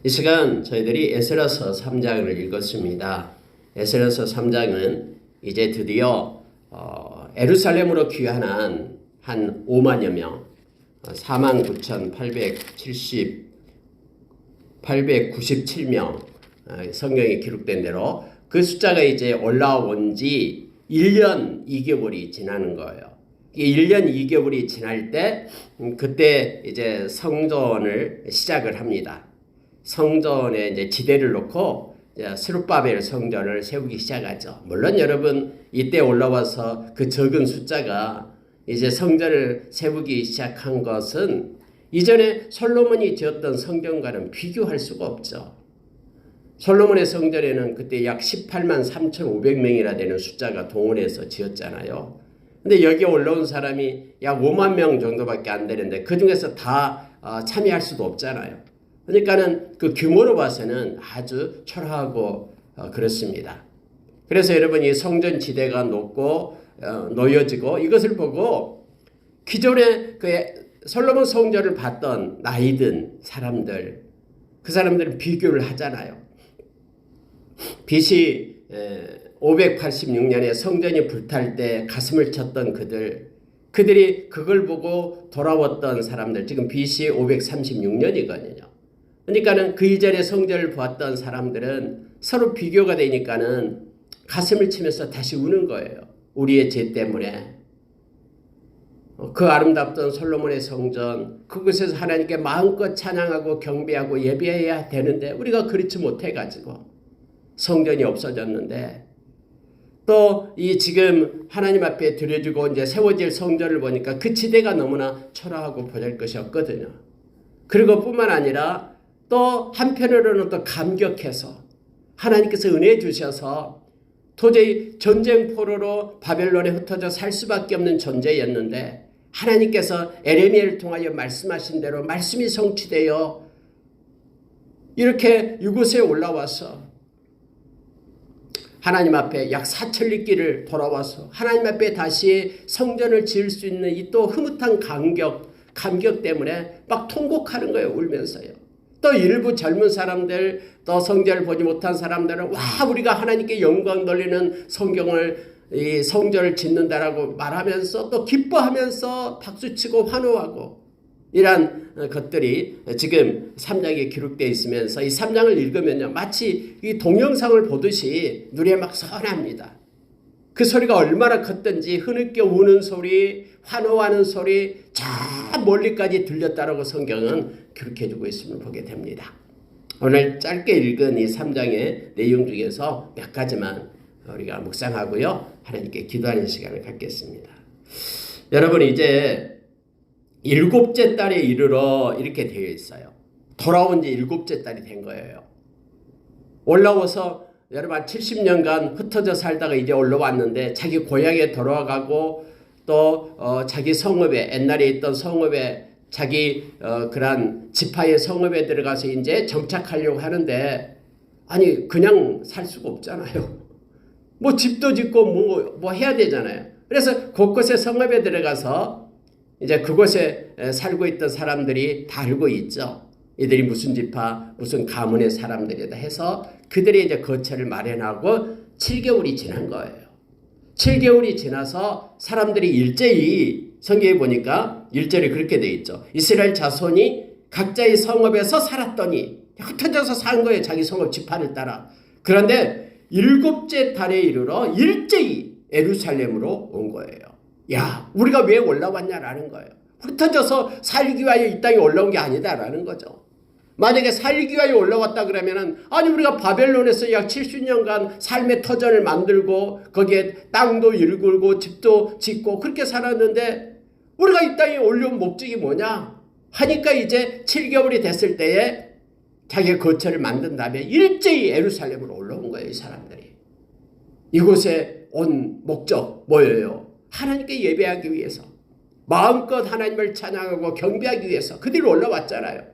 이 시간 저희들이 에스라서 3장을 읽었습니다. 에스라서 3장은 이제 드디어 예루살렘으로 귀환한 한 5만여 명, 49,897명 성경에 기록된 대로 그 숫자가 이제 올라온 지 1년 2개월이 지나는 거예요. 1년 2개월이 지날 때 그때 이제 성전을 시작을 합니다. 성전에 이제 지대를 놓고 스룹바벨 성전을 세우기 시작하죠. 물론 여러분 이때 올라와서 그 적은 숫자가 이제 성전을 세우기 시작한 것은 이전에 솔로몬이 지었던 성전과는 비교할 수가 없죠. 솔로몬의 성전에는 그때 약 18만 3,500명이나 되는 숫자가 동원해서 지었잖아요. 근데 여기 올라온 사람이 약 5만 명 정도밖에 안 되는데 그 중에서 다 참여할 수도 없잖아요. 그러니까는 그 규모로 봐서는 아주 초라하고 그렇습니다. 그래서 여러분 이 성전 지대가 높고 놓여지고 이것을 보고 기존에 그 솔로몬 성전을 봤던 나이든 사람들, 그 사람들은 비교를 하잖아요. BC 586년에 성전이 불탈 때 가슴을 쳤던 그들이 그걸 보고 돌아왔던 사람들, 지금 BC 536년이거든요. 그러니까는 그 이전에 성전을 보았던 사람들은 서로 비교가 되니까는 가슴을 치면서 다시 우는 거예요. 우리의 죄 때문에. 그 아름답던 솔로몬의 성전, 그곳에서 하나님께 마음껏 찬양하고 경배하고 예배해야 되는데 우리가 그렇지 못해가지고 성전이 없어졌는데 또 이 지금 하나님 앞에 드려지고 이제 세워질 성전을 보니까 그 지대가 너무나 초라하고 보잘것이 없거든요. 그리고 뿐만 아니라 또 한편으로는 또 감격해서 하나님께서 은혜 주셔서 도저히 전쟁 포로로 바벨론에 흩어져 살 수밖에 없는 존재였는데 하나님께서 에레미야를 통하여 말씀하신 대로 말씀이 성취되어 이렇게 이곳에 올라와서 하나님 앞에 약 4천리 길을 돌아와서 하나님 앞에 다시 성전을 지을 수 있는 이 또 흐뭇한 감격 때문에 막 통곡하는 거예요. 울면서요. 또 일부 젊은 사람들, 또 성전을 보지 못한 사람들은 와 우리가 하나님께 영광 돌리는 이 성전을 짓는다라고 말하면서 또 기뻐하면서 박수치고 환호하고 이러한 것들이 지금 3장에 기록되어 있으면서 이 3장을 읽으면요 마치 이 동영상을 보듯이 눈에 막 선합니다. 그 소리가 얼마나 컸던지 흐느껴 우는 소리, 환호하는 소리 저 멀리까지 들렸다라고 성경은 기록해주고 있음을 보게 됩니다. 오늘 짧게 읽은 이 3장의 내용 중에서 몇 가지만 우리가 묵상하고요. 하나님께 기도하는 시간을 갖겠습니다. 여러분 이제 7째 달에 이르러 이렇게 되어 있어요. 돌아온 지 7째 달이 된 거예요. 올라와서 여러분 70년간 흩어져 살다가 이제 올라왔는데 자기 고향에 돌아가고 또 자기 성읍에 옛날에 있던 성읍에 자기 그런 지파의 성읍에 들어가서 이제 정착하려고 하는데 아니 그냥 살 수가 없잖아요. 뭐 집도 짓고 뭐 해야 되잖아요. 그래서 곳곳에 성읍에 들어가서 이제 그곳에 살고 있던 사람들이 다 알고 있죠. 이들이 무슨 지파, 무슨 가문의 사람들이다 해서 그들이 이제 거처를 마련하고 7개월이 지난 거예요. 7개월이 지나서 사람들이 일제히 성경에 보니까 1절에 그렇게 돼 있죠. 이스라엘 자손이 각자의 성읍에서 살았더니 흩어져서 산 거예요. 자기 성읍 지파를 따라. 그런데 7째 달에 이르러 일제히 예루살렘으로 온 거예요. 야, 우리가 왜 올라왔냐라는 거예요. 흩어져서 살기 위하여 이 땅에 올라온 게 아니다라는 거죠. 만약에 살기 위하여 올라왔다 그러면은 아니 우리가 바벨론에서 약 70년간 삶의 터전을 만들고 거기에 땅도 일굴고 집도 짓고 그렇게 살았는데 우리가 이 땅에 올려온 목적이 뭐냐 하니까 이제 7개월이 됐을 때에 자기의 거처를 만든 다음에 일제히 예루살렘으로 올라온 거예요. 이 사람들이. 이곳에 온 목적 뭐예요? 하나님께 예배하기 위해서 마음껏 하나님을 찬양하고 경배하기 위해서 그들이 올라왔잖아요.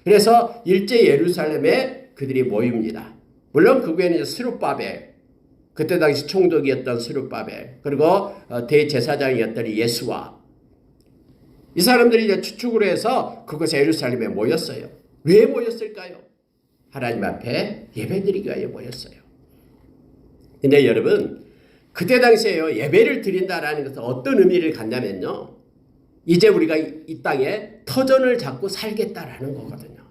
그래서 일제 예루살렘에 그들이 모입니다. 물론 그곳에는 스룹바벨, 그때 당시 총독이었던 스룹바벨, 그리고 대제사장이었던 예수와 이 사람들이 이제 추측으로 해서 그곳에 예루살렘에 모였어요. 왜 모였을까요? 하나님 앞에 예배드리기 위하여 모였어요. 근데 여러분, 그때 당시에요, 예배를 드린다라는 것은 어떤 의미를 갖냐면요, 이제 우리가 이 땅에 터전을 잡고 살겠다라는 거거든요.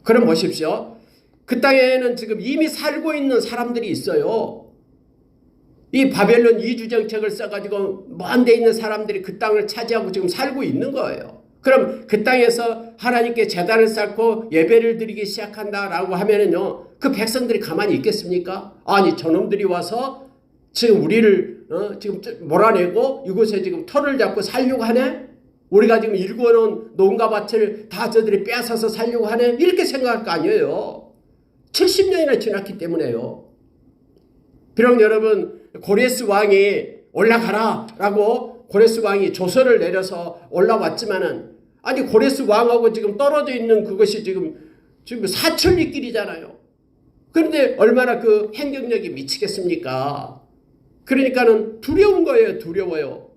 그럼 보십시오. 그 땅에는 지금 이미 살고 있는 사람들이 있어요. 이 바벨론 이주 정책을 써가지고 먼 데 있는 사람들이 그 땅을 차지하고 지금 살고 있는 거예요. 그럼 그 땅에서 하나님께 제단을 쌓고 예배를 드리기 시작한다라고 하면은요, 그 백성들이 가만히 있겠습니까? 아니, 저놈들이 와서 지금 우리를 지금 몰아내고 이곳에 지금 터를 잡고 살려고 하네? 우리가 지금 일궈놓은 농가밭을 다 저들이 빼앗아서 살려고 하네? 이렇게 생각할 거 아니에요. 70년이나 지났기 때문에요. 비록 여러분, 고레스 왕이 올라가라 라고 고레스 왕이 조서를 내려서 올라왔지만은, 아니, 고레스 왕하고 지금 떨어져 있는 그것이 지금 사천리 길이잖아요. 그런데 얼마나 그 행정력이 미치겠습니까? 그러니까는 두려운 거예요. 두려워요.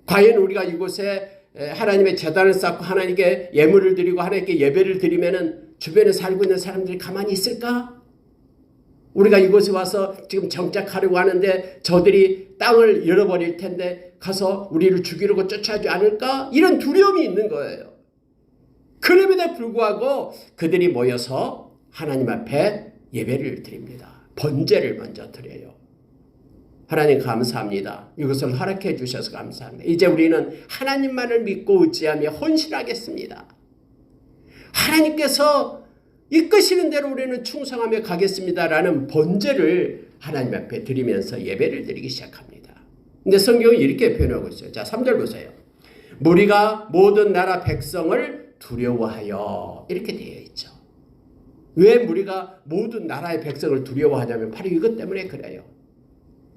과연 우리가 이곳에 하나님의 제단을 쌓고 하나님께 예물을 드리고 하나님께 예배를 드리면은 주변에 살고 있는 사람들이 가만히 있을까? 우리가 이곳에 와서 지금 정착하려고 하는데 저들이 땅을 잃어버릴 텐데 가서 우리를 죽이려고 쫓아오지 않을까? 이런 두려움이 있는 거예요. 그럼에도 불구하고 그들이 모여서 하나님 앞에 예배를 드립니다. 번제를 먼저 드려요. 하나님 감사합니다. 이것을 허락해 주셔서 감사합니다. 이제 우리는 하나님만을 믿고 의지하며 헌신하겠습니다. 하나님께서 이끄시는 대로 우리는 충성하며 가겠습니다라는 번제를 하나님 앞에 드리면서 예배를 드리기 시작합니다. 근데 성경은 이렇게 표현하고 있어요. 자, 3절 보세요. 무리가 모든 나라 백성을 두려워하여, 이렇게 되어 있죠. 왜 무리가 모든 나라의 백성을 두려워하냐면 바로 이것 때문에 그래요.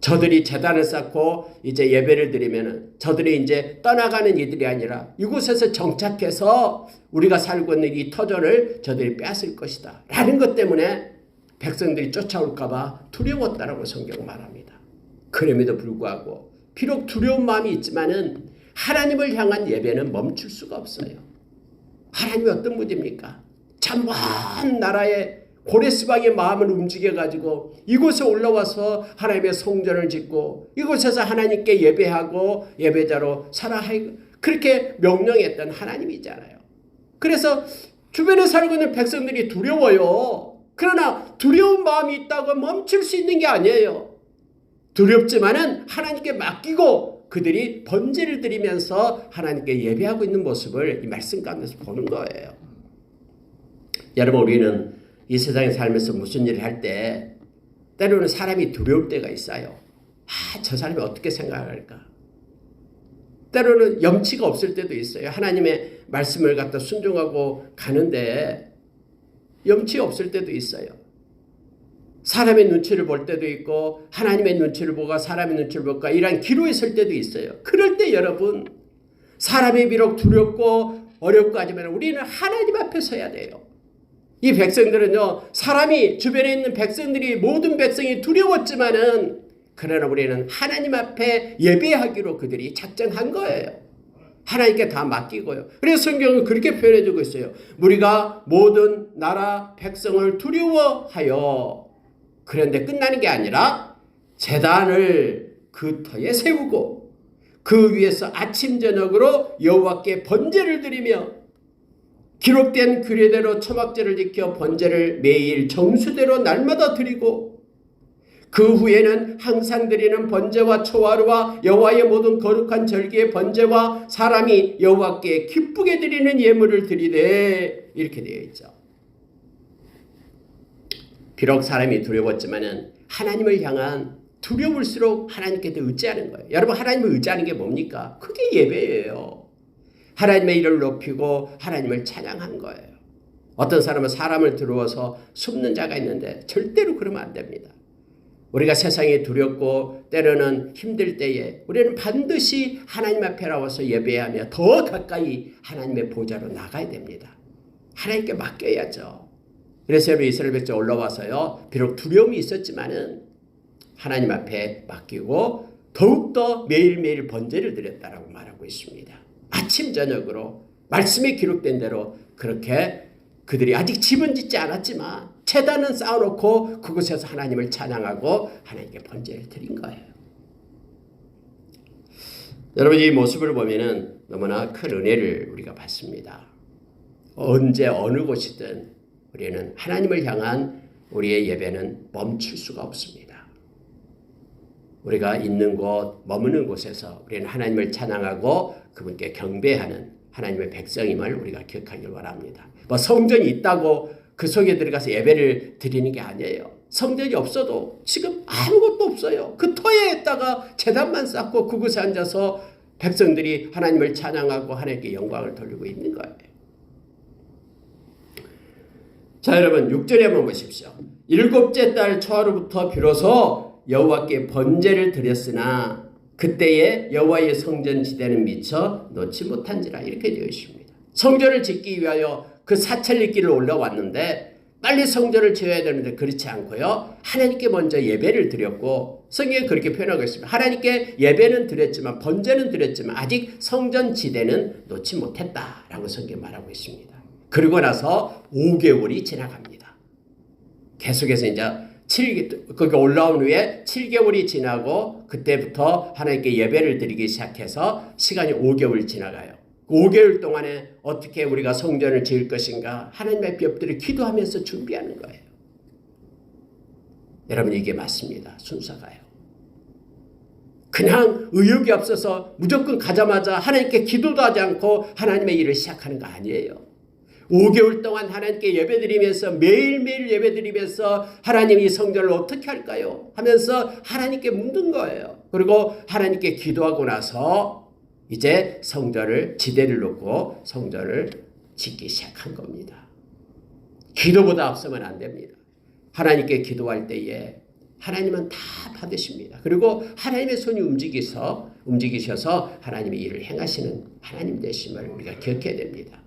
저들이 제단을 쌓고 이제 예배를 드리면은 저들이 이제 떠나가는 이들이 아니라 이곳에서 정착해서 우리가 살고 있는 이 터전을 저들이 빼앗을 것이다 라는 것 때문에 백성들이 쫓아올까봐 두려웠다라고 성경은 말합니다. 그럼에도 불구하고 비록 두려운 마음이 있지만은 하나님을 향한 예배는 멈출 수가 없어요. 하나님이 어떤 분입니까? 참 먼 나라의 고레스방의 마음을 움직여가지고 이곳에 올라와서 하나님의 성전을 짓고 이곳에서 하나님께 예배하고 예배자로 살아야, 그렇게 명령했던 하나님이잖아요. 그래서 주변에 살고 있는 백성들이 두려워요. 그러나 두려운 마음이 있다고 멈출 수 있는 게 아니에요. 두렵지만은 하나님께 맡기고 그들이 번제를 드리면서 하나님께 예배하고 있는 모습을 이 말씀 가운데서 보는 거예요. 여러분, 우리는 이 세상에 살면서 무슨 일을 할 때 때로는 사람이 두려울 때가 있어요. 저 사람이 어떻게 생각할까? 때로는 염치가 없을 때도 있어요. 하나님의 말씀을 갖다 순종하고 가는데 염치 없을 때도 있어요. 사람의 눈치를 볼 때도 있고 하나님의 눈치를 보고 사람의 눈치를 볼까 이런 기로에 설 때도 있어요. 그럴 때 여러분, 사람이 비록 두렵고 어렵고 하지만 우리는 하나님 앞에 서야 돼요. 이 백성들은요, 사람이 주변에 있는 백성들이 모든 백성이 두려웠지만은 그러나 우리는 하나님 앞에 예배하기로 그들이 작정한 거예요. 하나님께 다 맡기고요. 그래서 성경은 그렇게 표현해주고 있어요. 우리가 모든 나라 백성을 두려워하여, 그런데 끝나는 게 아니라 제단을 그 터에 세우고 그 위에서 아침 저녁으로 여호와께 번제를 드리며 기록된 규례대로 초막제를 지켜 번제를 매일 정수대로 날마다 드리고 그 후에는 항상 드리는 번제와 초하루와 여호와의 모든 거룩한 절기의 번제와 사람이 여호와께 기쁘게 드리는 예물을 드리되, 이렇게 되어 있죠. 비록 사람이 두려웠지만은 하나님을 향한 두려울수록 하나님께 더 의지하는 거예요. 여러분, 하나님을 의지하는 게 뭡니까? 그게 예배예요. 하나님의 이름을 높이고 하나님을 찬양한 거예요. 어떤 사람은 사람을 두려워서 숨는 자가 있는데 절대로 그러면 안 됩니다. 우리가 세상에 두렵고 때로는 힘들 때에 우리는 반드시 하나님 앞에 나와서 예배하며 더 가까이 하나님의 보좌로 나가야 됩니다. 하나님께 맡겨야죠. 그래서 우리 이스라엘 백성 올라와서요, 비록 두려움이 있었지만은 하나님 앞에 맡기고 더욱더 매일매일 번제를 드렸다라고 말하고 있습니다. 아침 저녁으로 말씀에 기록된 대로 그렇게 그들이 아직 집은 짓지 않았지만 제단은 쌓아놓고 그곳에서 하나님을 찬양하고 하나님께 번제를 드린 거예요. 여러분, 이 모습을 보면은 너무나 큰 은혜를 우리가 받습니다. 언제 어느 곳이든 우리는 하나님을 향한 우리의 예배는 멈출 수가 없습니다. 우리가 있는 곳, 머무는 곳에서 우리는 하나님을 찬양하고 그분께 경배하는 하나님의 백성임을 우리가 기억하길 바랍니다. 뭐 성전이 있다고 그 속에 들어가서 예배를 드리는 게 아니에요. 성전이 없어도 지금 아무것도 없어요. 그 터에다가 제단만 쌓고 그곳에 앉아서 백성들이 하나님을 찬양하고 하나님께 영광을 돌리고 있는 거예요. 자, 여러분 6절에 한번 보십시오. 일곱째 달 초하루부터 비로소 여호와께 번제를 드렸으나 그때에 여호와의 성전 지대는 미처 놓지 못한지라, 이렇게 되어 있습니다. 성전을 짓기 위하여 그 사천리 길을 올라왔는데 빨리 성전을 지어야 되는데 그렇지 않고요. 하나님께 먼저 예배를 드렸고, 성경에 그렇게 표현하고 있습니다. 하나님께 예배는 드렸지만, 번제는 드렸지만 아직 성전 지대는 놓지 못했다라고 성경에 말하고 있습니다. 그리고 나서 5개월이 지나갑니다. 계속해서 이제 거기 올라온 후에 7개월이 지나고 그때부터 하나님께 예배를 드리기 시작해서 시간이 5개월 지나가요. 5개월 동안에 어떻게 우리가 성전을 지을 것인가 하나님 앞에 엎드려 기도하면서 준비하는 거예요. 여러분, 이게 맞습니다. 순서가요. 그냥 의욕이 없어서 무조건 가자마자 하나님께 기도도 하지 않고 하나님의 일을 시작하는 거 아니에요. 5개월 동안 하나님께 예배드리면서 매일매일 예배드리면서 하나님 이 성전을 어떻게 할까요? 하면서 하나님께 묻는 거예요. 그리고 하나님께 기도하고 나서 이제 성전을 지대를 놓고 성전을 짓기 시작한 겁니다. 기도보다 앞서면 안 됩니다. 하나님께 기도할 때에 하나님은 다 받으십니다. 그리고 하나님의 손이 움직이셔서 하나님의 일을 행하시는 하나님 되심을 우리가 기억해야 됩니다.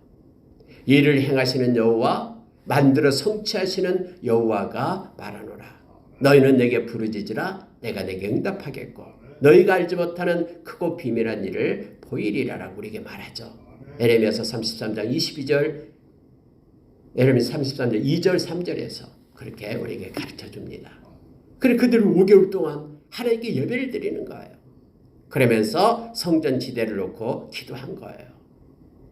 일을 행하시는 여호와, 만들어 성취하시는 여호와가 말하노라. 너희는 내게 부르짖으라. 내가 내게 응답하겠고 너희가 알지 못하는 크고 비밀한 일을 보이리라라고 우리에게 말하죠. 에레미야서 33장 22절, 에레미야 33장 2절 3절에서 그렇게 우리에게 가르쳐줍니다. 그래, 그들은 5개월 동안 하나님께 예배를 드리는 거예요. 그러면서 성전 지대를 놓고 기도한 거예요.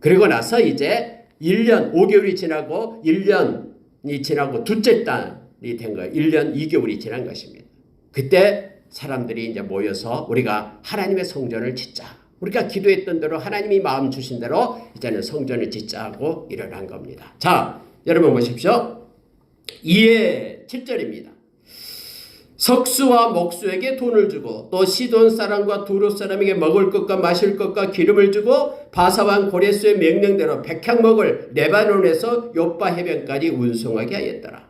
그리고 나서 이제 1년 5개월이 지나고 1년이 지나고 둘째 달이 된 거예요. 1년 2개월이 지난 것입니다. 그때 사람들이 이제 모여서 우리가 하나님의 성전을 짓자. 우리가 기도했던 대로 하나님이 마음 주신 대로 이제는 성전을 짓자 하고 일어난 겁니다. 자, 여러분 보십시오. 2의 7절입니다. 석수와 목수에게 돈을 주고 또 시돈 사람과 두로 사람에게 먹을 것과 마실 것과 기름을 주고 바사왕 고레스의 명령대로 백향목을 레바논에서 요빠 해변까지 운송하게 하였더라.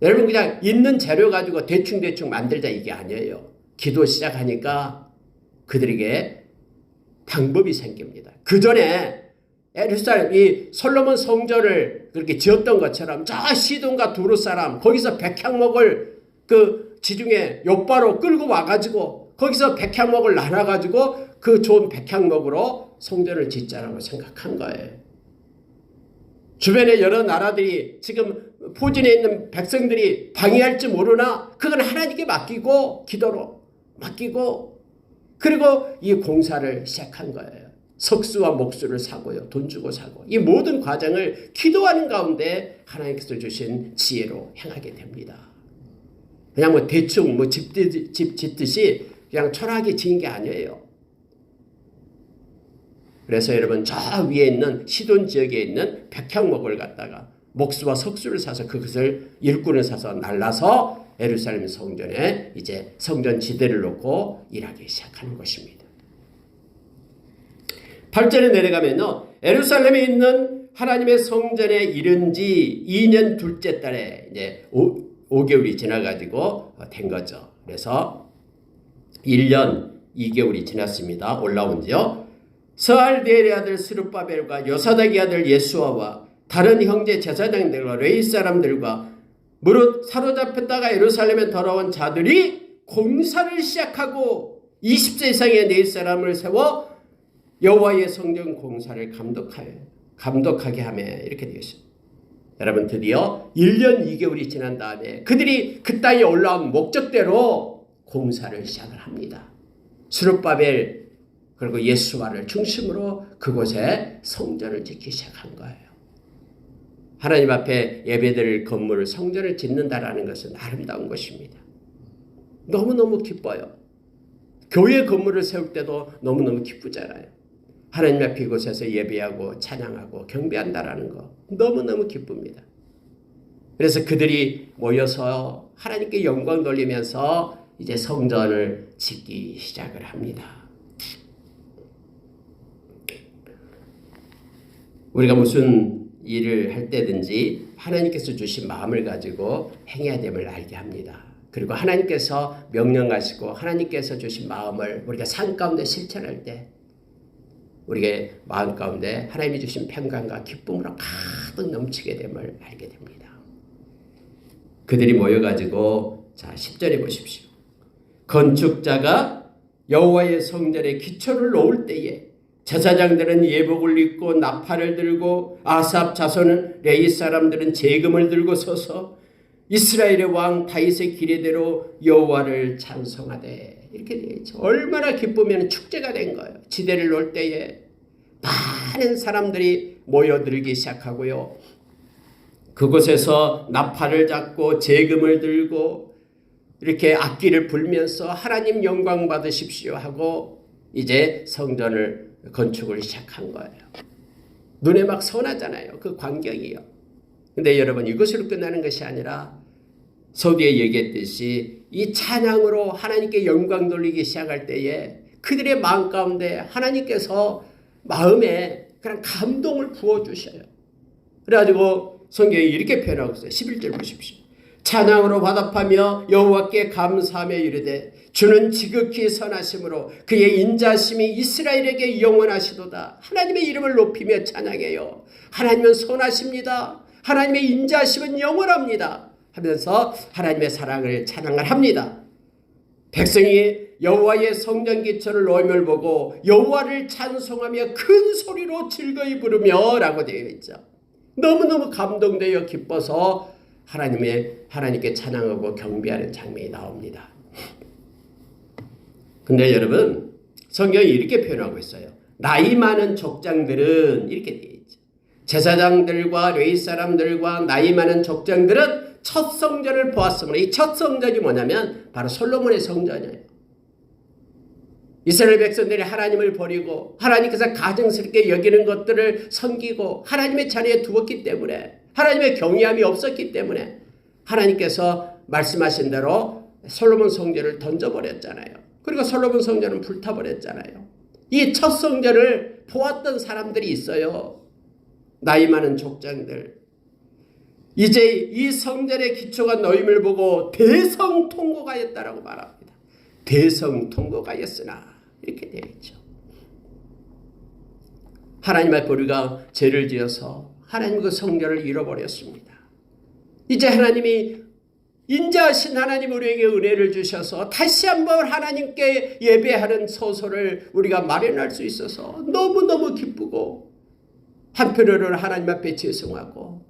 여러분, 그냥 있는 재료 가지고 대충 만들자 이게 아니에요. 기도 시작하니까 그들에게 방법이 생깁니다. 그 전에 예루살렘 이 솔로몬 성전을 그렇게 지었던 것처럼 저 시돈과 두로 사람 거기서 백향목을 그 지중해 요바로 끌고 와가지고 거기서 백향목을 나눠가지고 그 좋은 백향목으로 성전을 짓자라고 생각한 거예요. 주변에 여러 나라들이 지금 포진해 있는 백성들이 방해할지 모르나 그건 하나님께 맡기고 기도로 맡기고 그리고 이 공사를 시작한 거예요. 석수와 목수를 사고요. 돈 주고 사고. 이 모든 과정을 기도하는 가운데 하나님께서 주신 지혜로 행하게 됩니다. 그냥 뭐 대충 뭐 집 짓듯이 그냥 초라하게 지은 게 아니에요. 그래서 여러분 저 위에 있는 시돈 지역에 있는 백향목을 갖다가 목수와 석수를 사서 그것을 일꾼을 사서 날라서 예루살렘 성전에 이제 성전 지대를 놓고 일하기 시작하는 것입니다. 8절에 내려가면요. 예루살렘에 있는 하나님의 성전에 이른 지 2년 둘째 달에 이제 5개월이 지나가지고 된 거죠. 그래서 1년 2개월이 지났습니다. 올라온 지요. 스알디엘의 아들 스룹바벨과 요사닥의 아들 예수아와 다른 형제 제사장들과 레위 사람들과 무릇 사로잡혔다가 예루살렘에 돌아온 자들이 공사를 시작하고 20세 이상의 네 사람을 세워 여호와의 성전 공사를 감독하여 감독하게 하며 이렇게 되어 있습니다. 여러분 드디어 1년 2개월이 지난 다음에 그들이 그 땅에 올라온 목적대로 공사를 시작을 합니다. 스룹바벨 그리고 예수와를 중심으로 그곳에 성전을 짓기 시작한 거예요. 하나님 앞에 예배드릴 건물을 성전을 짓는다라는 것은 아름다운 것입니다. 너무너무 기뻐요. 교회 건물을 세울 때도 너무너무 기쁘잖아요. 하나님 앞에 이곳에서 예배하고 찬양하고 경배한다라는 거 너무너무 기쁩니다. 그래서 그들이 모여서 하나님께 영광 돌리면서 이제 성전을 짓기 시작을 합니다. 우리가 무슨 일을 할 때든지 하나님께서 주신 마음을 가지고 행해야 됨을 알게 합니다. 그리고 하나님께서 명령하시고 하나님께서 주신 마음을 우리가 삶 가운데 실천할 때 우리의 마음 가운데 하나님이 주신 평강과 기쁨으로 가득 넘치게 됨을 알게 됩니다. 그들이 모여가지고 자 10절에 보십시오. 건축자가 여호와의 성전에 기초를 놓을 때에 제사장들은 예복을 입고 나팔을 들고 아삽 자손은 레위 사람들은 제금을 들고 서서 이스라엘의 왕 다윗의 기례대로 여호와를 찬송하되 이렇게 되어 있죠. 얼마나 기쁘면 축제가 된 거예요. 지대를 놓을 때에 많은 사람들이 모여들기 시작하고요. 그곳에서 나팔을 잡고 제금을 들고 이렇게 악기를 불면서 하나님 영광 받으십시오 하고 이제 성전을 건축을 시작한 거예요. 눈에 막 선하잖아요. 그 광경이요. 근데 여러분 이것으로 끝나는 것이 아니라 서두에 얘기했듯이 이 찬양으로 하나님께 영광 돌리기 시작할 때에 그들의 마음 가운데 하나님께서 마음에 그런 감동을 부어주셔요. 그래가지고 성경이 이렇게 표현하고 있어요. 11절 보십시오. 찬양으로 화답하며 여호와께 감사하며 이르되 주는 지극히 선하심으로 그의 인자심이 이스라엘에게 영원하시도다. 하나님의 이름을 높이며 찬양해요. 하나님은 선하십니다. 하나님의 인자심은 영원합니다. 하면서 하나님의 사랑을 찬양을 합니다. 백성이 여호와의 성전 기초를 놓음을 보고 여호와를 찬송하며 큰 소리로 즐거이 부르며 라고 되어 있죠. 너무너무 감동되어 기뻐서 하나님께 찬양하고 경배하는 장면이 나옵니다. 근데 여러분 성경이 이렇게 표현하고 있어요. 나이 많은 족장들은 이렇게 되어 있죠. 제사장들과 레위 사람들과 나이 많은 족장들은 첫 성전을 보았으므로 이 첫 성전이 뭐냐면 바로 솔로몬의 성전이에요. 이스라엘 백성들이 하나님을 버리고 하나님께서 가증스럽게 여기는 것들을 섬기고 하나님의 자리에 두었기 때문에 하나님의 경외함이 없었기 때문에 하나님께서 말씀하신 대로 솔로몬 성전을 던져버렸잖아요. 그리고 솔로몬 성전은 불타버렸잖아요. 이 첫 성전을 보았던 사람들이 있어요. 나이 많은 족장들. 이제 이 성전의 기초가 놓임을 보고 대성통곡하였다라고 말합니다. 대성통곡하였으나 이렇게 되어 있죠. 하나님 앞에 우리가 죄를 지어서 하나님 그 성전을 잃어버렸습니다. 이제 하나님이 인자하신 하나님 우리에게 은혜를 주셔서 다시 한번 하나님께 예배하는 소설을 우리가 마련할 수 있어서 너무너무 기쁘고 한편으로는 하나님 앞에 죄송하고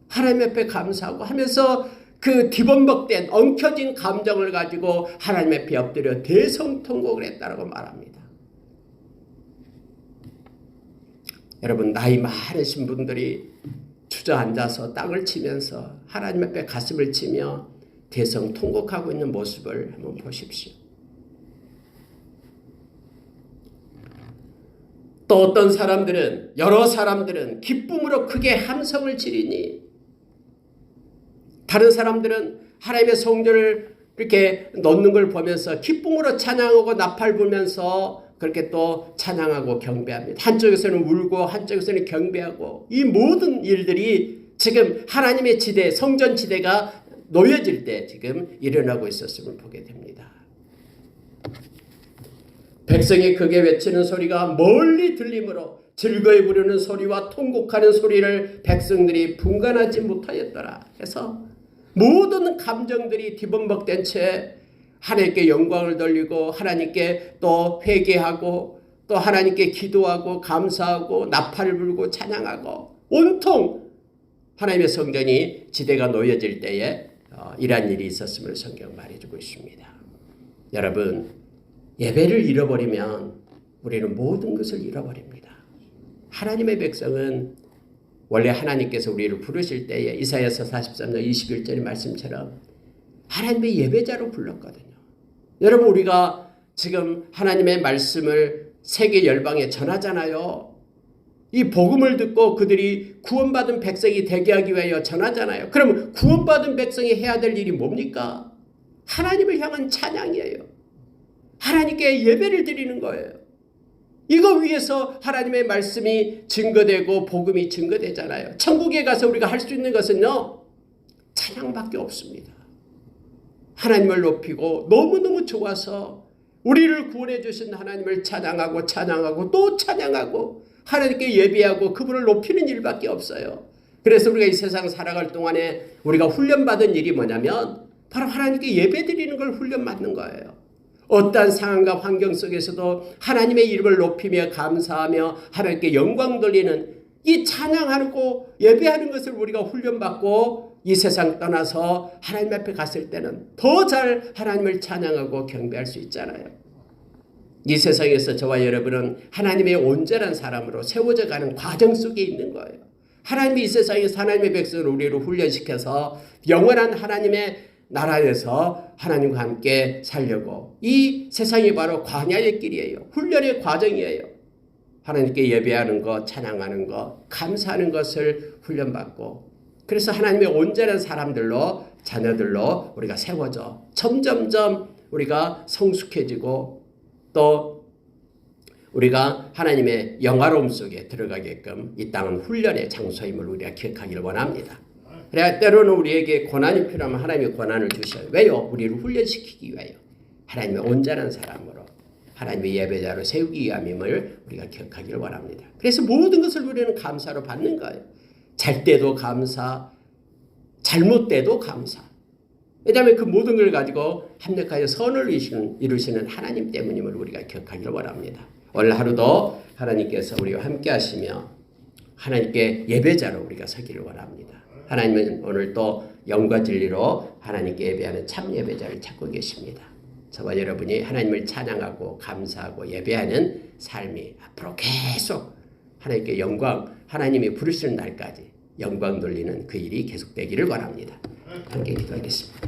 하나님 앞에 감사하고 하면서 그 뒤범벅된 엉켜진 감정을 가지고 하나님 앞에 엎드려 대성통곡을 했다라고 말합니다. 여러분 나이 많으신 분들이 주저앉아서 땅을 치면서 하나님 앞에 가슴을 치며 대성통곡하고 있는 모습을 한번 보십시오. 또 어떤 사람들은 여러 사람들은 기쁨으로 크게 함성을 지르니 다른 사람들은 하나님의 성전을 이렇게 넣는 걸 보면서 기쁨으로 찬양하고 나팔 불면서 그렇게 또 찬양하고 경배합니다. 한쪽에서는 울고 한쪽에서는 경배하고 이 모든 일들이 지금 하나님의 지대, 성전 지대가 놓여질 때 지금 일어나고 있었음을 보게 됩니다. 백성이 크게 외치는 소리가 멀리 들리므로 즐거이 부르는 소리와 통곡하는 소리를 백성들이 분간하지 못하였더라. 해서 모든 감정들이 뒤범벅된 채 하나님께 영광을 돌리고 하나님께 또 회개하고 또 하나님께 기도하고 감사하고 나팔을 불고 찬양하고 온통 하나님의 성전이 지대가 놓여질 때에 이러한 일이 있었음을 성경 말해주고 있습니다. 여러분, 예배를 잃어버리면 우리는 모든 것을 잃어버립니다. 하나님의 백성은 원래 하나님께서 우리를 부르실 때에 이사야서 43장 21절의 말씀처럼 하나님의 예배자로 불렀거든요. 여러분, 우리가 지금 하나님의 말씀을 세계 열방에 전하잖아요. 이 복음을 듣고 그들이 구원받은 백성이 되게 하기 위하여 전하잖아요. 그럼 구원받은 백성이 해야 될 일이 뭡니까? 하나님을 향한 찬양이에요. 하나님께 예배를 드리는 거예요. 이거 위해서 하나님의 말씀이 증거되고 복음이 증거되잖아요. 천국에 가서 우리가 할 수 있는 것은요, 찬양밖에 없습니다. 하나님을 높이고 너무너무 좋아서 우리를 구원해 주신 하나님을 찬양하고 또 찬양하고 하나님께 예배하고 그분을 높이는 일밖에 없어요. 그래서 우리가 이 세상 살아갈 동안에 우리가 훈련받은 일이 뭐냐면 바로 하나님께 예배 드리는 걸 훈련받는 거예요. 어떠한 상황과 환경 속에서도 하나님의 이름을 높이며 감사하며 하나님께 영광 돌리는 이 찬양하고 예배하는 것을 우리가 훈련받고 이 세상 떠나서 하나님 앞에 갔을 때는 더 잘 하나님을 찬양하고 경배할 수 있잖아요. 이 세상에서 저와 여러분은 하나님의 온전한 사람으로 세워져 가는 과정 속에 있는 거예요. 하나님이 이 세상에서 하나님의 백성을 우리를 훈련시켜서 영원한 하나님의 나라에서 하나님과 함께 살려고, 이 세상이 바로 광야의 길이에요. 훈련의 과정이에요. 하나님께 예배하는 것, 찬양하는 것, 감사하는 것을 훈련받고, 그래서 하나님의 온전한 사람들로, 자녀들로 우리가 세워져 점점점 우리가 성숙해지고 또 우리가 하나님의 영화로움 속에 들어가게끔 이 땅은 훈련의 장소임을 우리가 기억하기를 원합니다. 그래야 때로는 우리에게 고난이 필요하면 하나님이 고난을 주셔요. 왜요? 우리를 훈련시키기 위하여 하나님의 온전한 사람으로 하나님의 예배자로 세우기 위함임을 우리가 기억하기를 원합니다. 그래서 모든 것을 우리는 감사로 받는 거예요. 잘 때도 감사, 잘못 때도 감사. 왜냐하면 그 모든 걸 가지고 합력하여 선을 이루시는 하나님 때문임을 우리가 기억하기를 원합니다. 오늘 하루도 하나님께서 우리와 함께 하시며 하나님께 예배자로 우리가 서기를 원합니다. 하나님은 오늘 또 영과 진리로 하나님께 예배하는 참 예배자를 찾고 계십니다. 저와 여러분이 하나님을 찬양하고 감사하고 예배하는 삶이 앞으로 계속 하나님께 영광, 하나님이 부르시는 날까지 영광 돌리는 그 일이 계속되기를 원합니다. 함께 기도하겠습니다.